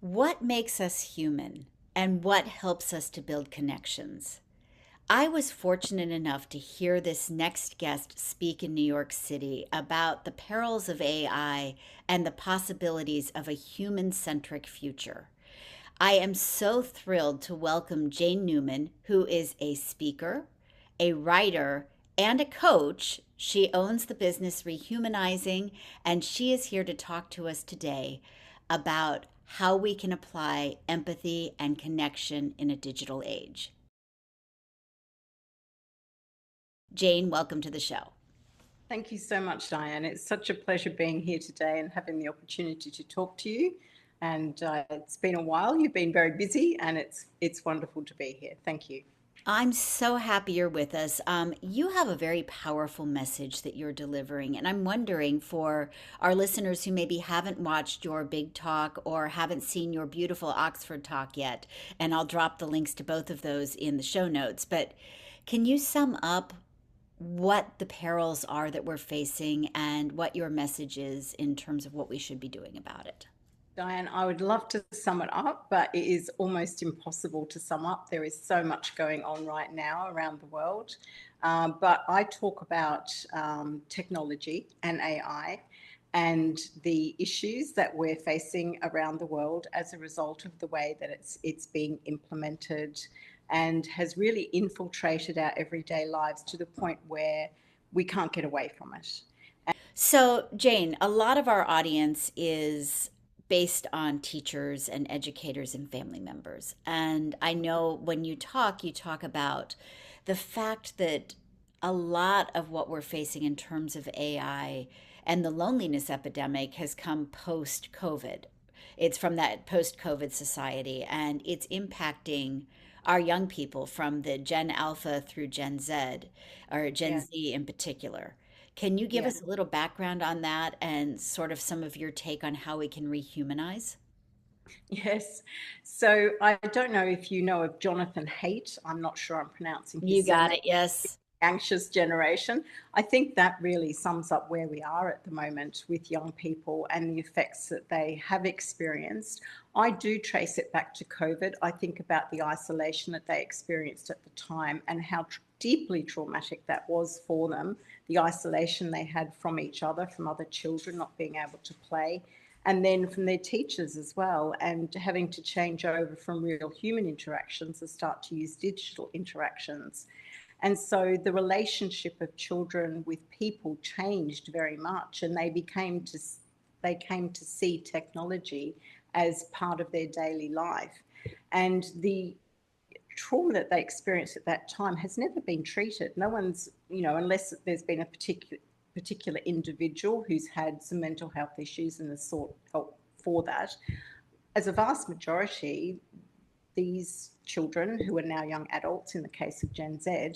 What makes us human and what helps us to build connections? I was fortunate enough to hear this next guest speak in New York City about the perils of AI and the possibilities of a human centric future. I am so thrilled to welcome Jane Newman, who is a speaker, a writer, and a coach. She owns the business Rehumanizing, and she is here to talk to us today about how we can apply empathy and connection in a digital age. Jane, welcome to the show. Thank you so much, Diane. It's such a pleasure being here today and having the opportunity to talk to you. And it's been a while. You've been very busy, and it's wonderful to be here. Thank you. I'm so happy you're with us. You have a very powerful message that you're delivering. And I'm wondering for our listeners who maybe haven't watched your big talk or haven't seen your beautiful Oxford talk yet, and I'll drop the links to both of those in the show notes, but can you sum up what the perils are that we're facing and what your message is in terms of what we should be doing about it? Diane, I would love to sum it up, but it is almost impossible to sum up. There is so much going on right now around the world. But I talk about technology and AI and the issues that we're facing around the world as a result of the way that it's being implemented and has really infiltrated our everyday lives to the point where we can't get away from it. So, Jane, a lot of our audience is based on teachers and educators and family members. And I know when you talk about the fact that a lot of what we're facing in terms of AI and the loneliness epidemic has come post COVID. It's from that post COVID society, and it's impacting our young people from the Gen Alpha through Gen Z, or Gen Yeah, Z in particular. Can you give yeah. us a little background on that and sort of some of your take on how we can rehumanize? Yes. So I don't know if you know of Jonathan Haidt. I'm not sure I'm pronouncing his You got surname. it. Yes. Anxious generation. I think that really sums up where we are at the moment with young people and the effects that they have experienced. I do trace it back to COVID. I think about the isolation that they experienced at the time and how deeply traumatic that was for them, the isolation they had from each other, from other children, not being able to play, and then from their teachers as well, and having to change over from real human interactions and start to use digital interactions. And so the relationship of children with people changed very much, and they came to see technology as part of their daily life. And the trauma that they experienced at that time has never been treated. No one's, unless there's been a particular individual who's had some mental health issues and has sought help for that. As a vast majority, these children who are now young adults, in the case of Gen Z,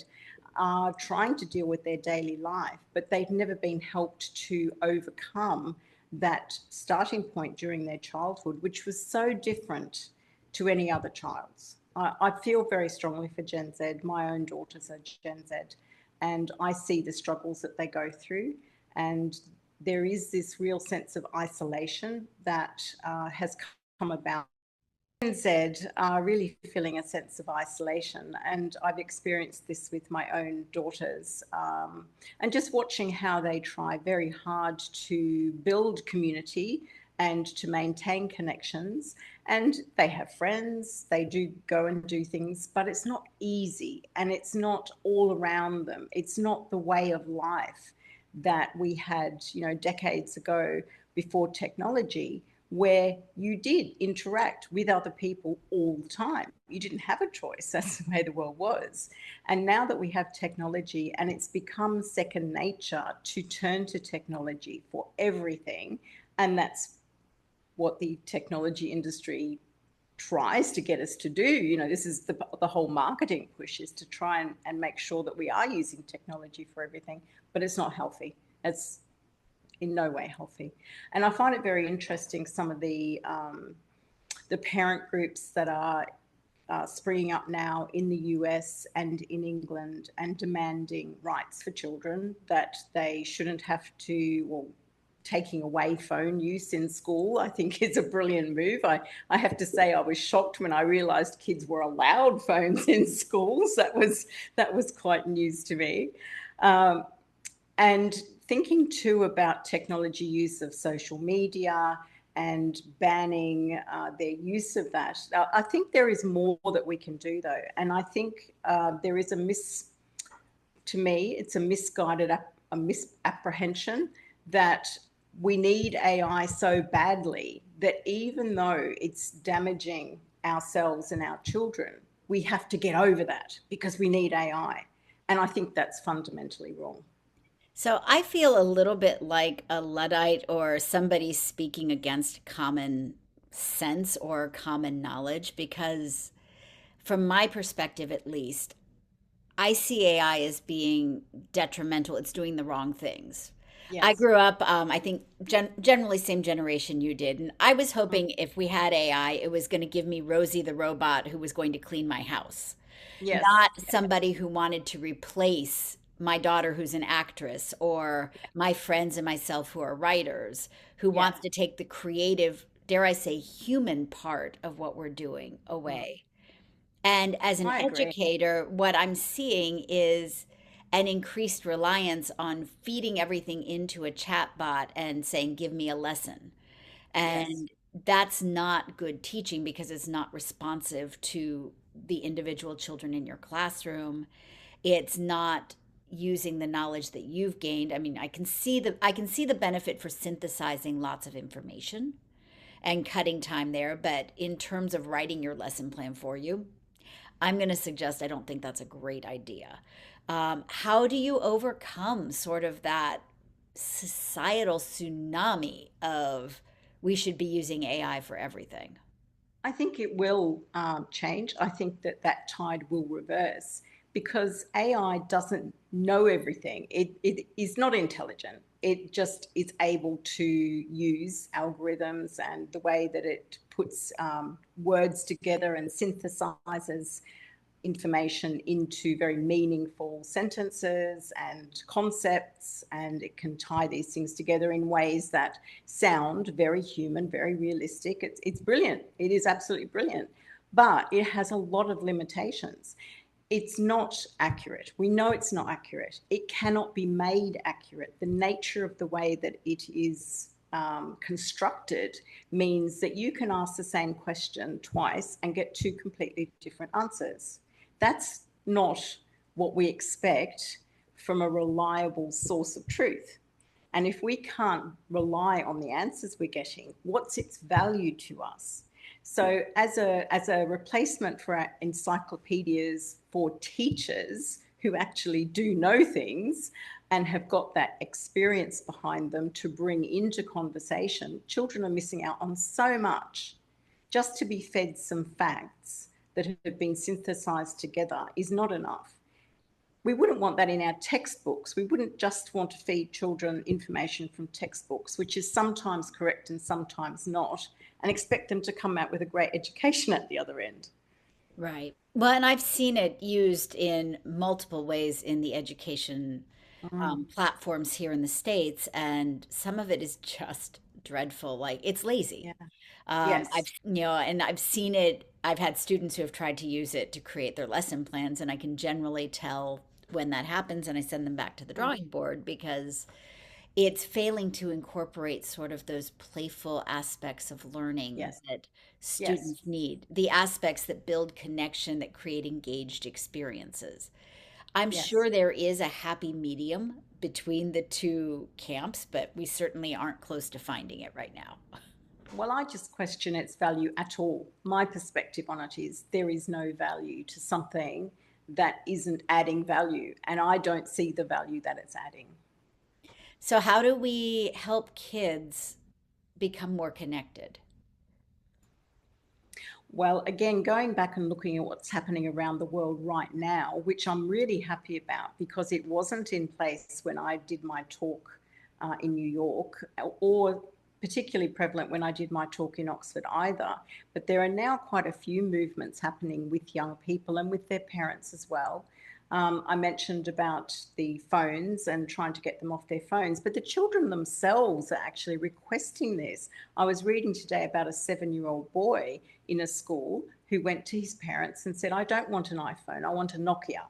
are trying to deal with their daily life, but they've never been helped to overcome that starting point during their childhood, which was so different to any other child's. I feel very strongly for Gen Z. My own daughters are Gen Z, and I see the struggles that they go through. And there is this real sense of isolation that has come about. Gen Z are really feeling a sense of isolation, and I've experienced this with my own daughters, and just watching how they try very hard to build community and to maintain connections. And they have friends, they do go and do things, but it's not easy and it's not all around them. It's not the way of life that we had, decades ago before technology, where you did interact with other people all the time. You didn't have a choice. That's the way the world was. And now that we have technology and it's become second nature to turn to technology for everything, and that's what the technology industry tries to get us to do. This is the whole marketing push, is to try and make sure that we are using technology for everything, but it's not healthy. It's in no way healthy. And I find it very interesting, some of the parent groups that are springing up now in the US and in England and demanding rights for children, that they shouldn't have to, well, taking away phone use in school, I think is a brilliant move. I have to say I was shocked when I realized kids were allowed phones in schools. That was quite news to me. Um, and thinking too about technology use of social media and banning their use of that. I think there is more that we can do though. And I think there is to me, it's a misguided, a misapprehension that we need AI so badly that even though it's damaging ourselves and our children, we have to get over that because we need AI. And I think that's fundamentally wrong. So I feel a little bit like a Luddite or somebody speaking against common sense or common knowledge because, from my perspective at least, I see AI as being detrimental. It's doing the wrong things. I Yes. grew up, I think, generally same generation you did. And I was hoping if we had AI, it was going to give me Rosie the robot who was going to clean my house, Yes. not somebody who wanted to replace my daughter who's an actress or my friends and myself who are writers, who Yeah. wants to take the creative, dare I say, human part of what we're doing Mm. away. And as an I agree. educator, what I'm seeing is an increased reliance on feeding everything into a chat bot and saying, give me a lesson. Yes. And that's not good teaching because it's not responsive to the individual children in your classroom. It's not using the knowledge that you've gained. I mean, I can see the benefit for synthesizing lots of information and cutting time there, but in terms of writing your lesson plan for you, I'm going to suggest I don't think that's a great idea. How do you overcome sort of that societal tsunami of we should be using AI for everything? I think it will change. I think that that tide will reverse because AI doesn't know everything. It is not intelligent. It just is able to use algorithms and the way that it puts words together and synthesizes information into very meaningful sentences and concepts, and it can tie these things together in ways that sound very human, very realistic. It's brilliant. It is absolutely brilliant, but it has a lot of limitations. It's not accurate. We know it's not accurate. It cannot be made accurate. The nature of the way that it is constructed means that you can ask the same question twice and get two completely different answers. That's not what we expect from a reliable source of truth. And if we can't rely on the answers we're getting, what's its value to us? So, as a replacement for our encyclopedias for teachers who actually do know things and have got that experience behind them to bring into conversation, children are missing out on so much. Just to be fed some facts that have been synthesized together is not enough. We wouldn't want that in our textbooks. We wouldn't just want to feed children information from textbooks, which is sometimes correct and sometimes not, and expect them to come out with a great education at the other end. Right. Well, and I've seen it used in multiple ways in the education Mm, platforms here in the States, and some of it is just dreadful. Like it's lazy. yeah. Yes. And I've seen it. I've had students who have tried to use it to create their lesson plans, and I can generally tell when that happens, and I send them back to the Mm, drawing board because it's failing to incorporate sort of those playful aspects of learning yes. that Yes. students need, the aspects that build connection, that create engaged experiences. I'm Yes. sure there is a happy medium between the two camps, but we certainly aren't close to finding it right now. Well, I just question its value at all. My perspective on it is there is no value to something that isn't adding value, and I don't see the value that it's adding. So, how do we help kids become more connected? Well, again, going back and looking at what's happening around the world right now, which I'm really happy about because it wasn't in place when I did my talk in New York, or particularly prevalent when I did my talk in Oxford either. But there are now quite a few movements happening with young people and with their parents as well, I mentioned about the phones and trying to get them off their phones, but the children themselves are actually requesting this. I was reading today about a 7-year-old boy in a school who went to his parents and said, I don't want an iPhone, I want a Nokia.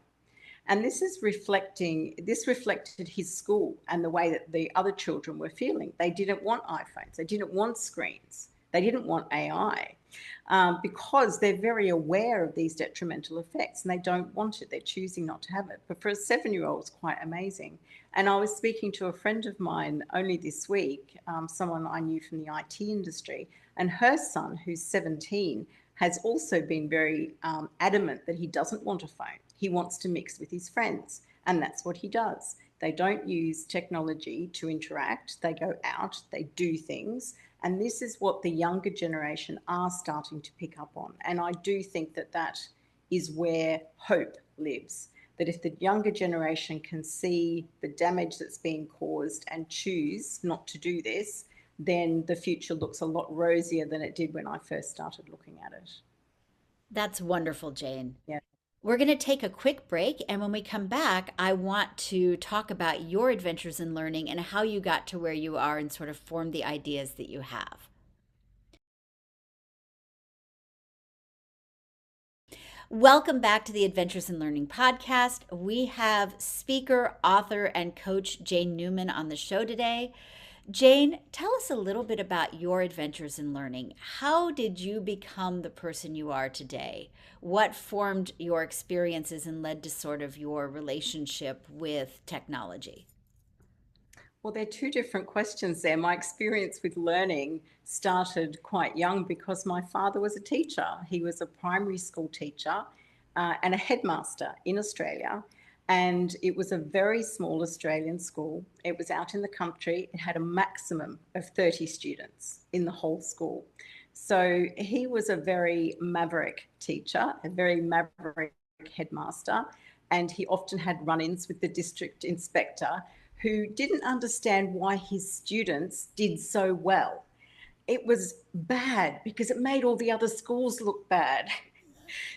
And this reflected his school and the way that the other children were feeling. They didn't want iPhones, they didn't want screens, they didn't want AI, because they're very aware of these detrimental effects and they don't want it. They're choosing not to have it. But for a 7-year-old, it's quite amazing. And I was speaking to a friend of mine only this week, someone I knew from the IT industry, and her son, who's 17, has also been very adamant that he doesn't want a phone. He wants to mix with his friends, and that's what he does. They don't use technology to interact. They go out, they do things, and this is what the younger generation are starting to pick up on. And I do think that that is where hope lives. That if the younger generation can see the damage that's being caused and choose not to do this, then the future looks a lot rosier than it did when I first started looking at it. That's wonderful, Jane. Yeah. We're going to take a quick break, and when we come back, I want to talk about your adventures in learning and how you got to where you are and sort of formed the ideas that you have. Welcome back to the Adventures in Learning podcast. We have speaker, author, and coach Jane Newman on the show today. Jane, tell us a little bit about your adventures in learning. How did you become the person you are today? What formed your experiences and led to sort of your relationship with technology? Well, they're two different questions there. My experience with learning started quite young because my father was a teacher. He was a primary school teacher and a headmaster in Australia. And it was a very small Australian school. It was out in the country. It had a maximum of 30 students in the whole school. So he was a very maverick teacher, a very maverick headmaster. And he often had run ins with the district inspector who didn't understand why his students did so well. It was bad because it made all the other schools look bad.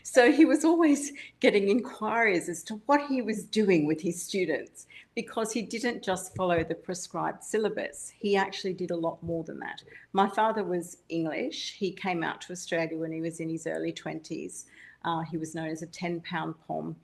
So he was always getting inquiries as to what he was doing with his students because he didn't just follow the prescribed syllabus. He actually did a lot more than that. My father was English. He came out to Australia when he was in his early 20s. He was known as a 10-pound pom.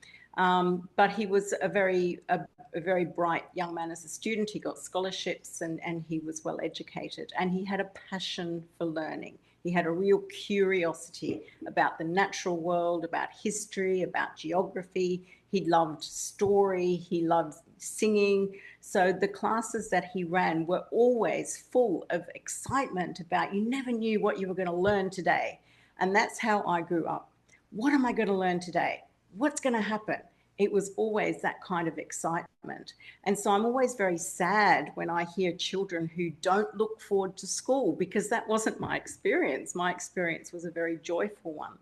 But he was a very bright young man as a student. He got scholarships and he was well educated. And he had a passion for learning. He had a real curiosity about the natural world, about history, about geography. He loved story. He loved singing. So the classes that he ran were always full of excitement about you never knew what you were going to learn today. And that's how I grew up. What am I going to learn today? What's going to happen? It was always that kind of excitement. And so I'm always very sad when I hear children who don't look forward to school because that wasn't my experience. My experience was a very joyful one.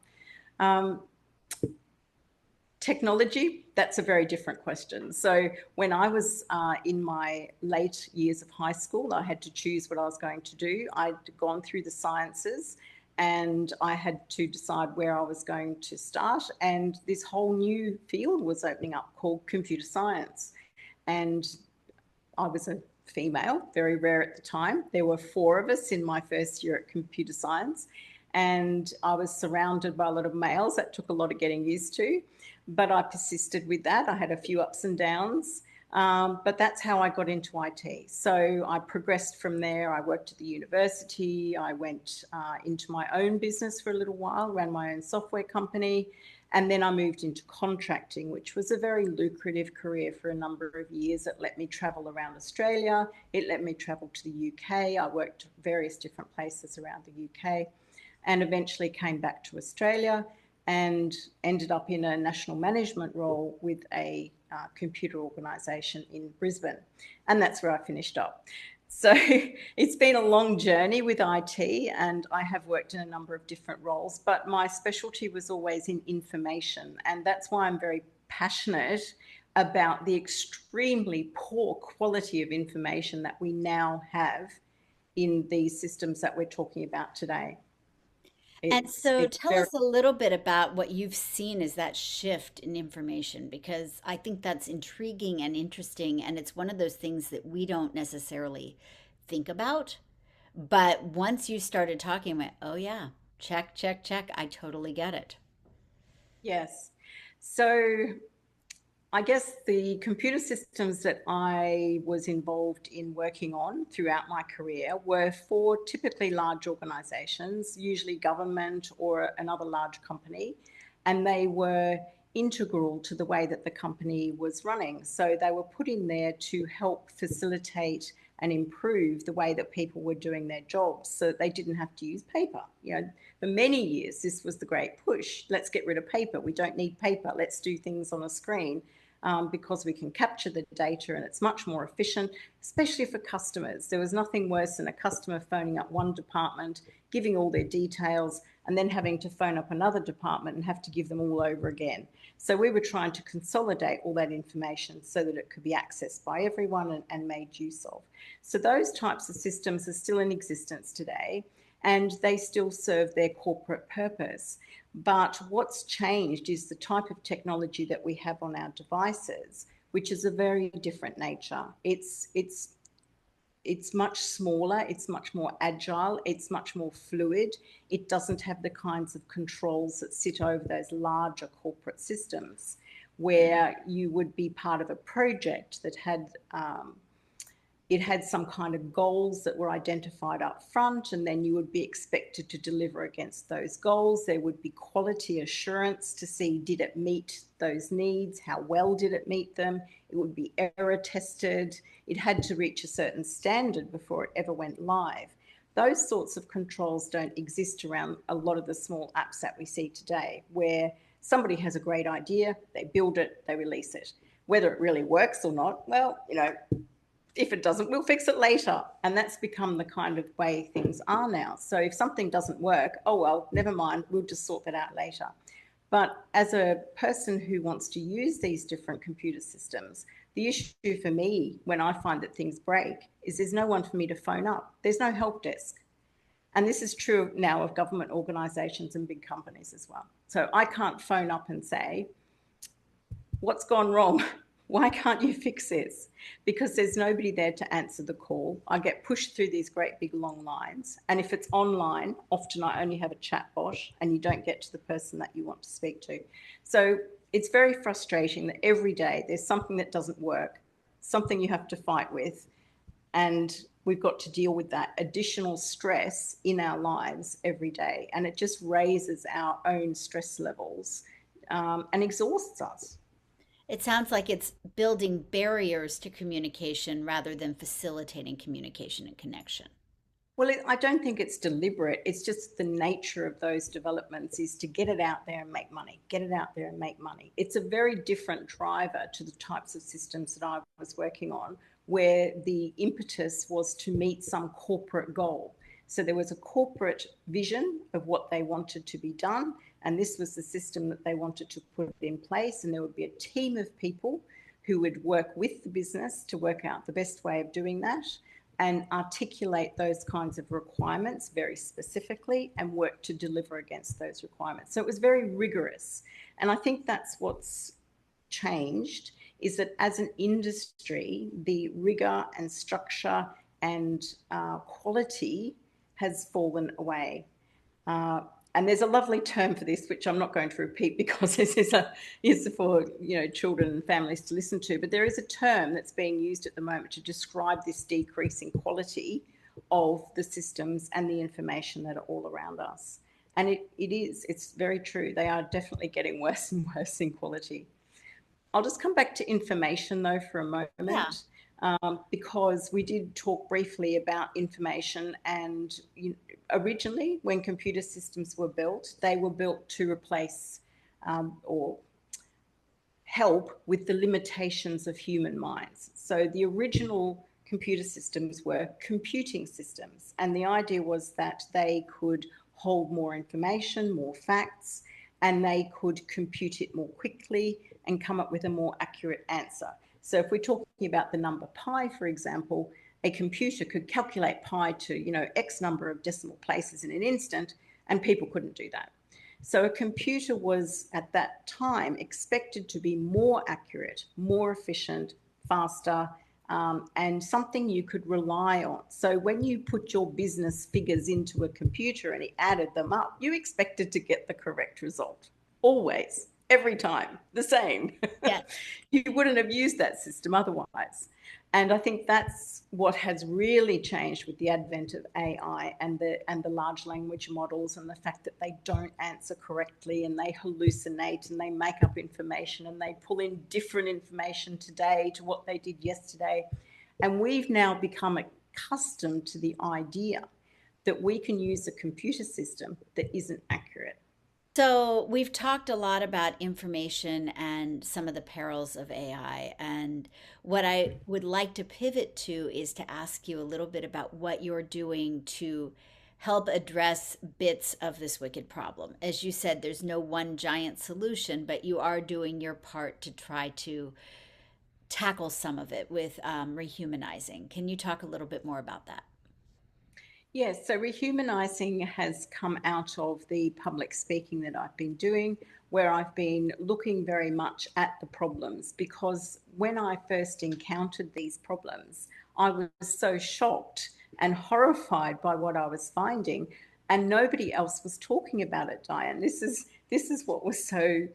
Um, Technology, that's a very different question. So when I was in my late years of high school, I had to choose what I was going to do. I'd gone through the sciences and I had to decide where I was going to start. And this whole new field was opening up called computer science. And I was a female, very rare at the time. There were 4 of us in my first year at computer science. And I was surrounded by a lot of males. That took a lot of getting used to. But I persisted with that. I had a few ups and downs. But that's how I got into IT. So I progressed from there. I worked at the university. I went into my own business for a little while, ran my own software company. And then I moved into contracting, which was a very lucrative career for a number of years. It let me travel around Australia. It let me travel to the UK. I worked various different places around the UK and eventually came back to Australia and ended up in a national management role with a computer organisation in Brisbane. And that's where I finished up. So it's been a long journey with IT and I have worked in a number of different roles, but my specialty was always in information. And that's why I'm very passionate about the extremely poor quality of information that we now have in these systems that we're talking about today. And so It's tell very. us a little bit about what you've seen as that shift in information, because I think that's intriguing and interesting. And it's one of those things that we don't necessarily think about. But once you started talking, I went, oh, yeah, check, check, check. I totally get it. Yes. So I guess the computer systems that I was involved in working on throughout my career were for typically large organizations, usually government or another large company, and they were integral to the way that the company was running. So they were put in there to help facilitate and improve the way that people were doing their jobs so that they didn't have to use paper. For many years, this was the great push. Let's get rid of paper. We don't need paper. Let's do things on a screen, because we can capture the data and it's much more efficient, especially for customers. There was nothing worse than a customer phoning up one department, giving all their details, and then having to phone up another department and have to give them all over again. So we were trying to consolidate all that information so that it could be accessed by everyone and made use of. So those types of systems are still in existence today, and they still serve their corporate purpose. But what's changed is the type of technology that we have on our devices, which is a very different nature. It's much smaller, it's much more agile, it's much more fluid. It doesn't have the kinds of controls that sit over those larger corporate systems where you would be part of a project that had it had some kind of goals that were identified up front, and then you would be expected to deliver against those goals. There would be quality assurance to see, did it meet those needs? How well did it meet them? It would be error tested. It had to reach a certain standard before it ever went live. Those sorts of controls don't exist around a lot of the small apps that we see today, where somebody has a great idea, they build it, they release it. Whether it really works or not, well, if it doesn't, we'll fix it later. And that's become the kind of way things are now. So if something doesn't work, oh, well, never mind, we'll just sort that out later. But as a person who wants to use these different computer systems, the issue for me when I find that things break is there's no one for me to phone up. There's no help desk. And this is true now of government organisations and big companies as well. So I can't phone up and say, what's gone wrong? Why can't you fix this? Because there's nobody there to answer the call. I get pushed through these great big long lines. And if it's online, often I only have a chat bot and you don't get to the person that you want to speak to. So it's very frustrating that every day there's something that doesn't work, something you have to fight with. And we've got to deal with that additional stress in our lives every day. And it just raises our own stress levels, and exhausts us. It sounds like it's building barriers to communication rather than facilitating communication and connection. Well, I don't think it's deliberate. It's just the nature of those developments is to get it out there and make money, get it out there and make money. It's a very different driver to the types of systems that I was working on, where the impetus was to meet some corporate goal. So there was a corporate vision of what they wanted to be done, and this was the system that they wanted to put in place. And there would be a team of people who would work with the business to work out the best way of doing that and articulate those kinds of requirements very specifically and work to deliver against those requirements. So it was very rigorous. And I think that's what's changed, is that as an industry, the rigor and structure and quality has fallen away. And there's a lovely term for this, which I'm not going to repeat because this is for children and families to listen to. But there is a term that's being used at the moment to describe this decreasing quality of the systems and the information that are all around us. And it's very true. They are definitely getting worse and worse in quality. I'll just come back to information though for a Yeah. moment, because we did talk briefly about information. And originally, when computer systems were built, they were built to replace or help with the limitations of human minds. So the original computer systems were computing systems, and the idea was that they could hold more information, more facts, and they could compute it more quickly and come up with a more accurate answer. So if we're talking about the number pi, for example, a computer could calculate pi to, X number of decimal places in an instant, and people couldn't do that. So a computer was at that time expected to be more accurate, more efficient, faster, and something you could rely on. So when you put your business figures into a computer and it added them up, you expected to get the correct result. Always, every time, the same. Yes. You wouldn't have used that system otherwise. And I think that's what has really changed with the advent of AI and the large language models, and the fact that they don't answer correctly and they hallucinate and they make up information and they pull in different information today to what they did yesterday. And we've now become accustomed to the idea that we can use a computer system that isn't accurate. So, we've talked a lot about information and some of the perils of AI. And what I would like to pivot to is to ask you a little bit about what you're doing to help address bits of this wicked problem. As you said, there's no one giant solution, but you are doing your part to try to tackle some of it with rehumanizing. Can you talk a little bit more about that? Yes, so rehumanizing has come out of the public speaking that I've been doing, where I've been looking very much at the problems, because when I first encountered these problems, I was so shocked and horrified by what I was finding, and nobody else was talking about it, Diane. This is what was so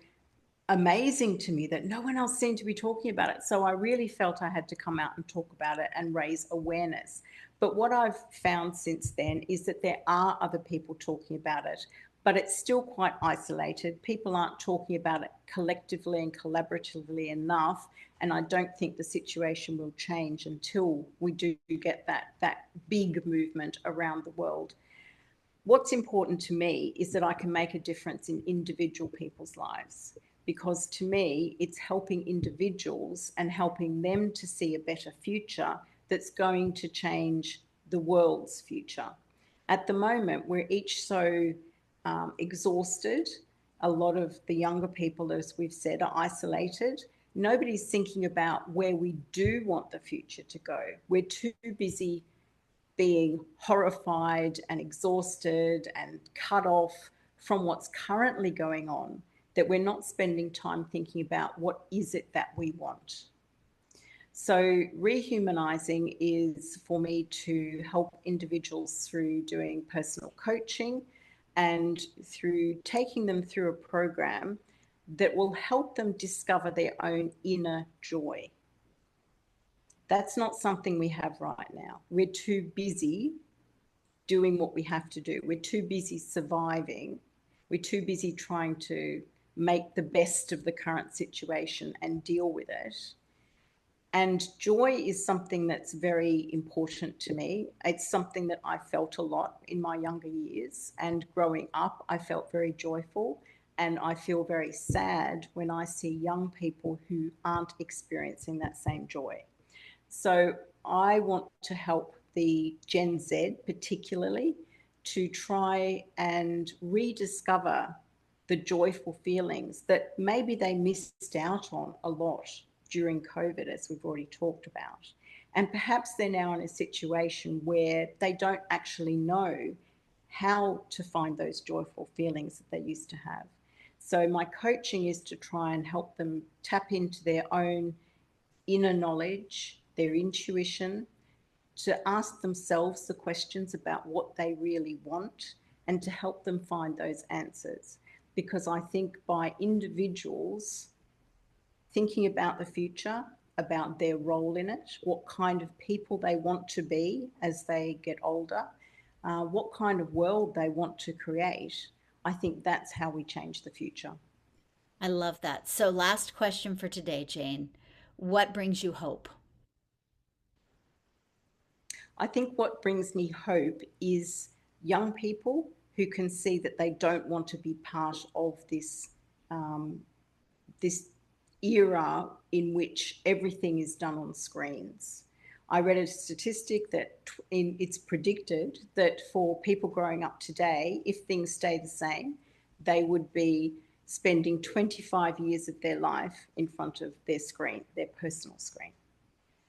amazing to me, that no one else seemed to be talking about it. So I really felt I had to come out and talk about it and raise awareness. But what I've found since then is that there are other people talking about it, but it's still quite isolated. People aren't talking about it collectively and collaboratively enough. And I don't think the situation will change until we do get that big movement around the world. What's important to me is that I can make a difference in individual people's lives, because to me, it's helping individuals and helping them to see a better future that's going to change the world's future. At the moment, we're each so exhausted. A lot of the younger people, as we've said, are isolated. Nobody's thinking about where we do want the future to go. We're too busy being horrified and exhausted and cut off from what's currently going on, that we're not spending time thinking about what is it that we want. So rehumanizing is for me to help individuals through doing personal coaching and through taking them through a program that will help them discover their own inner joy. That's not something we have right now. We're too busy doing what we have to do. We're too busy surviving. We're too busy trying to make the best of the current situation and deal with it. And joy is something that's very important to me. It's something that I felt a lot in my younger years. And growing up, I felt very joyful. And I feel very sad when I see young people who aren't experiencing that same joy. So I want to help the Gen Z particularly to try and rediscover the joyful feelings that maybe they missed out on a lot during COVID, as we've already talked about. And perhaps they're now in a situation where they don't actually know how to find those joyful feelings that they used to have. So my coaching is to try and help them tap into their own inner knowledge, their intuition, to ask themselves the questions about what they really want and to help them find those answers. Because I think by individuals thinking about the future, about their role in it, what kind of people they want to be as they get older, what kind of world they want to create, I think that's how we change the future. I love that. So, last question for today, Jane. What brings you hope? I think what brings me hope is young people who can see that they don't want to be part of um, this era in which everything is done on screens. I read a statistic that it's predicted that for people growing up today, if things stay the same, they would be spending 25 years of their life in front of their screen, their personal screen.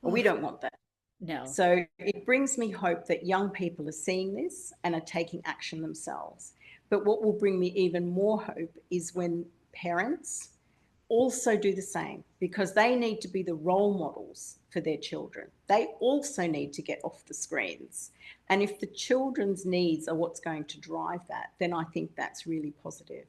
Well, we Oof, don't want that. no. So it brings me hope that young people are seeing this and are taking action themselves. But what will bring me even more hope is when parents also do the same, because they need to be the role models for their children. They also need to get off the screens. And if the children's needs are what's going to drive that, then I think that's really positive.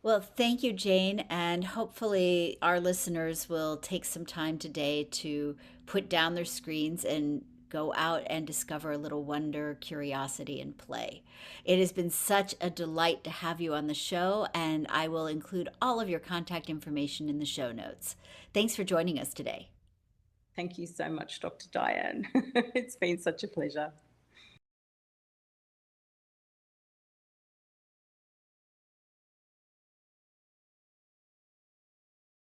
Well, thank you, Jane. And hopefully, our listeners will take some time today to put down their screens and go out and discover a little wonder, curiosity, and play. It has been such a delight to have you on the show, and I will include all of your contact information in the show notes. Thanks for joining us today. Thank you so much, Dr. Diane. It's been such a pleasure.